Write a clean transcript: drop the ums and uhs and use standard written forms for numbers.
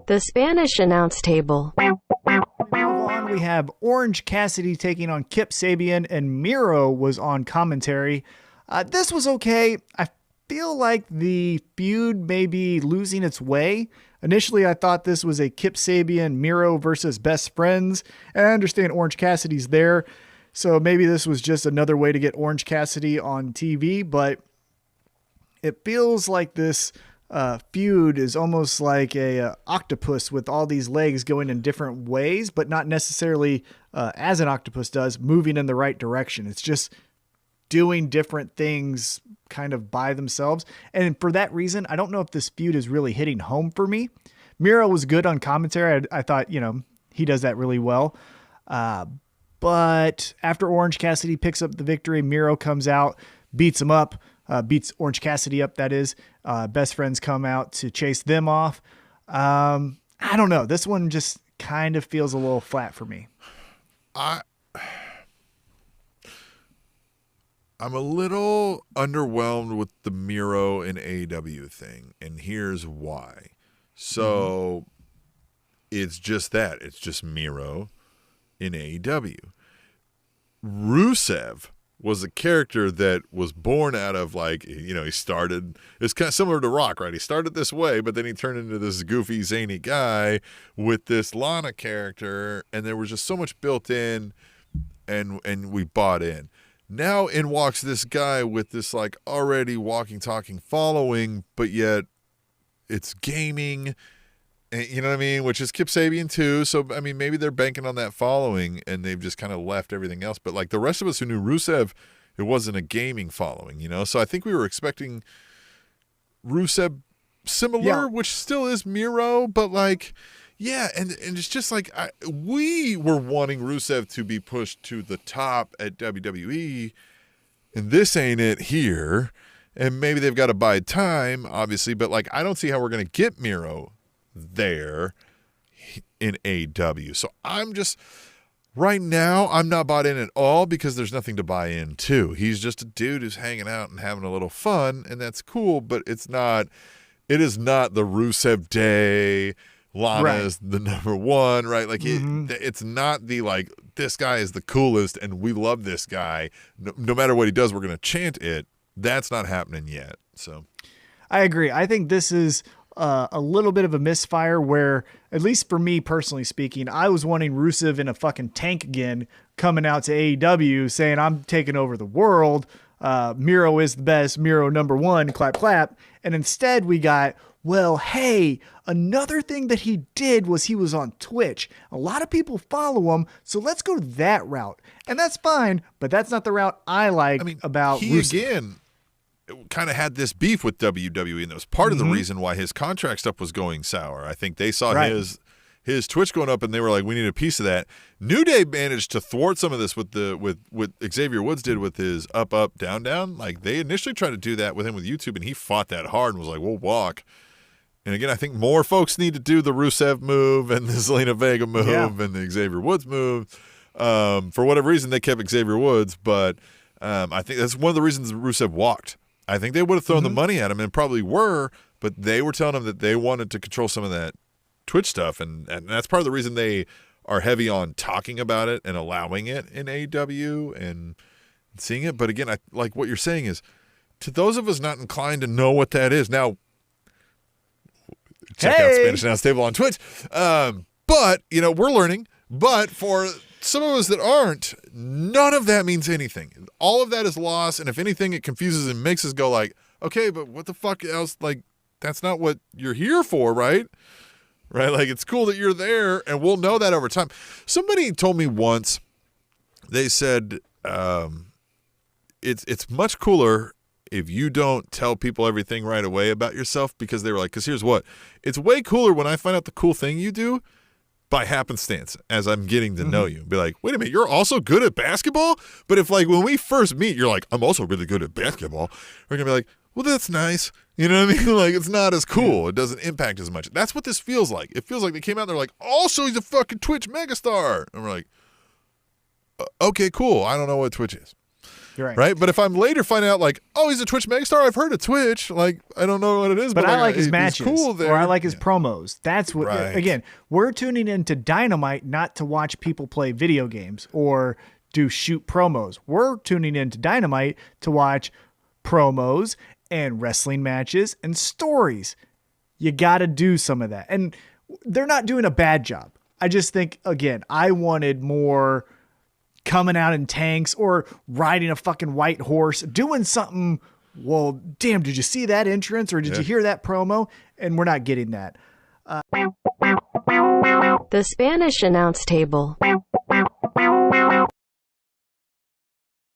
The Spanish announce table. On, we have Orange Cassidy taking on Kip Sabian, and Miro was on commentary. This was okay. I feel like the feud may be losing its way. Initially, I thought this was a Kip Sabian Miro versus best friends, and I understand Orange Cassidy's there, so maybe this was just another way to get Orange Cassidy on TV, but it feels like this feud is almost like a octopus with all these legs going in different ways, but not necessarily as an octopus does, moving in the right direction. It's just doing different things kind of by themselves. And for that reason, I don't know if this feud is really hitting home for me. Miro was good on commentary. I thought, he does that really well. But after Orange Cassidy picks up the victory, Miro comes out, beats him up, beats Orange Cassidy up, that is. Best friends come out to chase them off. I don't know. This one just kind of feels a little flat for me. I'm a little underwhelmed with the Miro and AEW thing, and here's why. So it's just that. It's just Miro in AEW. Rusev was a character that was born out of, he started, it's kind of similar to Rock, right? He started this way, but then he turned into this goofy, zany guy with this Lana character, and there was just so much built in, and we bought in. Now in walks this guy with this already walking, talking following, but yet it's gaming, and, you know what I mean? Which is Kip Sabian too. So, I mean, maybe they're banking on that following and they've just kind of left everything else. But the rest of us who knew Rusev, it wasn't a gaming following, So I think we were expecting Rusev similar, which still is Miro, but yeah, and it's just we were wanting Rusev to be pushed to the top at WWE, and this ain't it here. And maybe they've got to buy time, obviously, but I don't see how we're going to get Miro there in AEW. So right now, I'm not bought in at all because there's nothing to buy into. He's just a dude who's hanging out and having a little fun, and that's cool, but it is not the Rusev Day. Lana is the number one, right? It's not the this guy is the coolest and we love this guy. No matter what he does, we're going to chant it. That's not happening yet. So I agree. I think this is a little bit of a misfire where, at least for me personally speaking, I was wanting Rusev in a fucking tank again, coming out to AEW saying, I'm taking over the world. Miro is the best. Miro number one, clap, clap. And instead we got, well, hey, another thing that he did was he was on Twitch. A lot of people follow him, so let's go that route. And that's fine, but that's not the route I like about he Rusev. Again, kind of had this beef with WWE, and that was part of the reason why his contract stuff was going sour. I think they saw his Twitch going up, and they were like, we need a piece of that. New Day managed to thwart some of this with what Xavier Woods did with his up, up, down, down. They initially tried to do that with him with YouTube, and he fought that hard and was like, we'll walk. And again, I think more folks need to do the Rusev move and the Zelina Vega move and the Xavier Woods move. For whatever reason, they kept Xavier Woods, but I think that's one of the reasons Rusev walked. I think they would have thrown the money at him and probably were, but they were telling him that they wanted to control some of that Twitch stuff, and that's part of the reason they are heavy on talking about it and allowing it in AEW and seeing it. But again, I like what you're saying is, to those of us not inclined to know what that is, now check out Spanish Announce Table on Twitch. But, we're learning. But for some of us that aren't, none of that means anything. All of that is lost, and if anything, it confuses and makes us go okay, but what the fuck else? That's not what you're here for, right? Right? It's cool that you're there, and we'll know that over time. Somebody told me once, they said, it's much cooler if you don't tell people everything right away about yourself, because they were because here's what, it's way cooler when I find out the cool thing you do by happenstance as I'm getting to know you. Be wait a minute, you're also good at basketball? But if when we first meet, you're I'm also really good at basketball, we're going to be well, that's nice. You know what I mean? It's not as cool. It doesn't impact as much. That's what this feels like. It feels like they came out and they're also he's a fucking Twitch megastar. And we're okay, cool. I don't know what Twitch is. right? But if I'm later finding out, like, oh, he's a Twitch megastar, I've heard of Twitch. Like, I don't know what it is, but I like, like his he's matches, cool there. or I like his promos. That's what. Right. Again, we're tuning into Dynamite not to watch people play video games or do shoot promos. We're tuning into Dynamite to watch promos and wrestling matches and stories. You got to do some of that, and they're not doing a bad job. I just think, again, I wanted more coming out in tanks or riding a fucking white horse, doing something. Well, damn, did you see that entrance or did you hear that promo? And we're not getting that. The Spanish announce table.